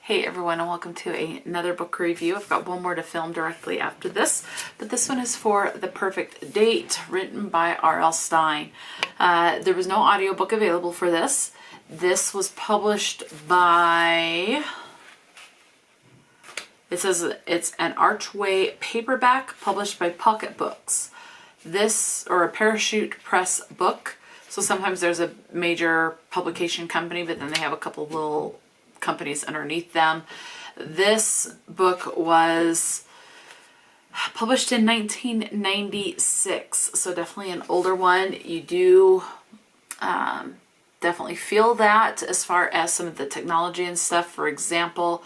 Hey everyone, and welcome to another book review. I've got one more to film directly after this, but this one is for The Perfect Date, written by R.L. Stine. There was no audiobook available for this. This was published by, it says it's an Archway paperback published by Pocket Books. This, or a Parachute Press book. So sometimes there's a major publication company, but then they have a couple little companies underneath them. This book was published in 1996, so definitely an older one. You do definitely feel that as far as some of the technology and stuff. For example,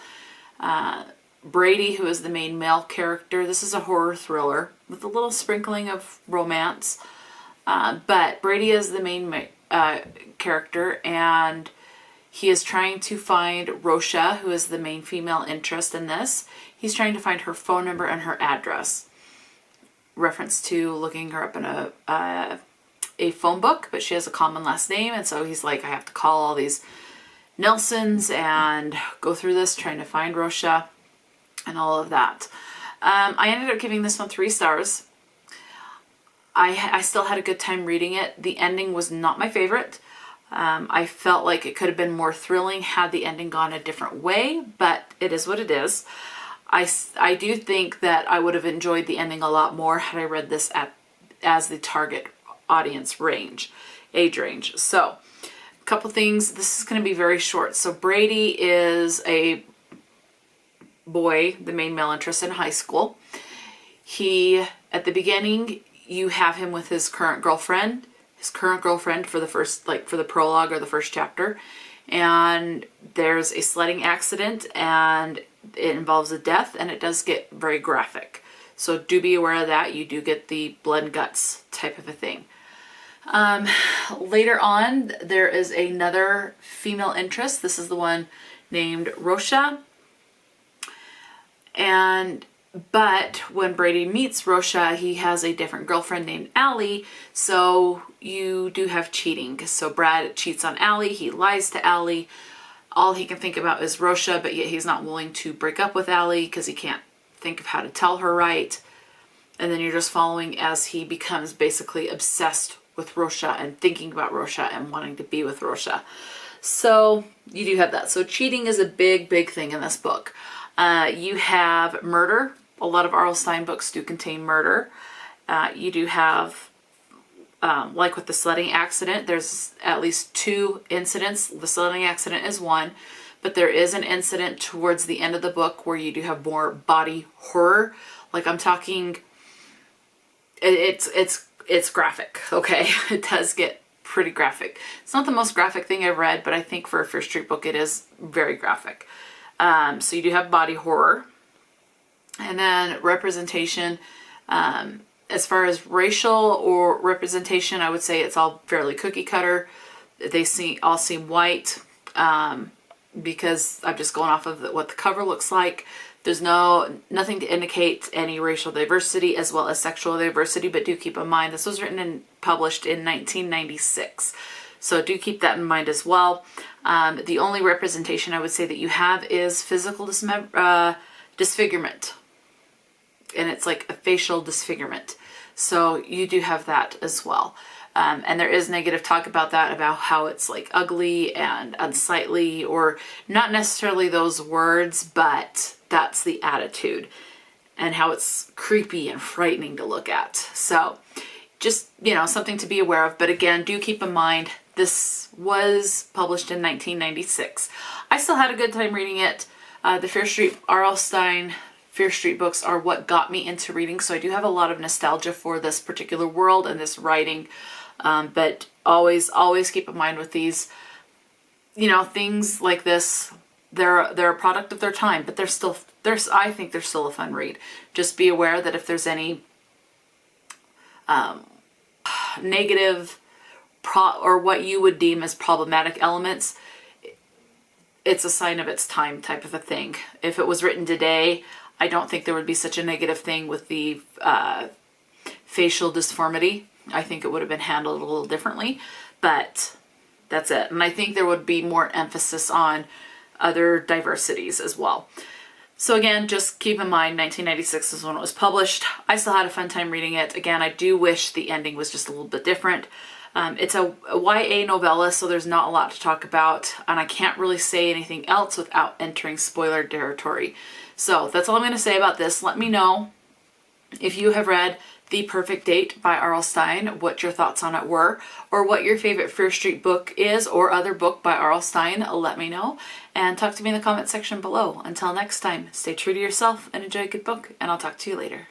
Brady, who is the main male character, this is a horror thriller with a little sprinkling of romance, but Brady is the main character, and he is trying to find Rosha, who is the main female interest in this. He's trying to find her phone number and her address. Reference to looking her up in a phone book, but she has a common last name, and so he's like, I have to call all these Nelsons and go through this trying to find Rosha and all of that. I ended up giving this one 3 stars. I still had a good time reading it. The ending was not my favorite. I felt like it could have been more thrilling had the ending gone a different way, but it is what it is. I do think that I would have enjoyed the ending a lot more had I read this as the target audience range, age range. So, a couple things. This is going to be very short. So Brady is a boy, the main male interest in high school. He, at the beginning, you have him with his current girlfriend for the first, for the prologue or the first chapter, and there's a sledding accident and it involves a death, and it does get very graphic. So do be aware of that. You do get the blood and guts type of a thing. Later on, there is another female interest. This is the one named Rosha. But when Brady meets Rosha, he has a different girlfriend named Allie, so you do have cheating. So Brad cheats on Allie, he lies to Allie. All he can think about is Rosha, but yet he's not willing to break up with Allie because he can't think of how to tell her right. And then you're just following as he becomes basically obsessed with Rosha and thinking about Rosha and wanting to be with Rosha. So you do have that. So cheating is a big, big thing in this book. You have murder. A lot of R.L. Stine books do contain murder. You do have, like with the sledding accident, there's at least 2 incidents. The sledding accident is one, but there is an incident towards the end of the book where you do have more body horror. Like I'm talking, it's graphic, okay? It does get pretty graphic. It's not the most graphic thing I've read, but I think for a Fear Street book, it is very graphic. So you do have body horror. And then representation, as far as racial or representation, I would say it's all fairly cookie cutter. They all seem white, because I'm just going off of what the cover looks like. There's nothing to indicate any racial diversity as well as sexual diversity, but do keep in mind this was written and published in 1996. So do keep that in mind as well. The only representation I would say that you have is physical disfigurement. And it's like a facial disfigurement. So you do have that as well. And there is negative talk about that, about how it's like ugly and unsightly, or not necessarily those words, but that's the attitude and how it's creepy and frightening to look at. So just, something to be aware of. But again, do keep in mind, this was published in 1996. I still had a good time reading it. The Fear Street, R.L. Stine Fear Street books are what got me into reading, so I do have a lot of nostalgia for this particular world and this writing. But always keep in mind with these, things like this, they're a product of their time, but I think they're still a fun read. Just be aware that if there's any negative or what you would deem as problematic elements, it's a sign of its time type of a thing. If it was written today, I don't think there would be such a negative thing with the facial disformity. I think it would have been handled a little differently, but that's it. And I think there would be more emphasis on other diversities as well. So again, just keep in mind 1996 is when it was published. I still had a fun time reading it. Again, I do wish the ending was just a little bit different. It's a YA novella, so there's not a lot to talk about, and I can't really say anything else without entering spoiler territory. So that's all I'm going to say about this. Let me know if you have read The Perfect Date by R.L. Stine, what your thoughts on it were, or what your favorite Fear Street book is, or other book by R.L. Stine. Let me know, and talk to me in the comment section below. Until next time, stay true to yourself and enjoy a good book, and I'll talk to you later.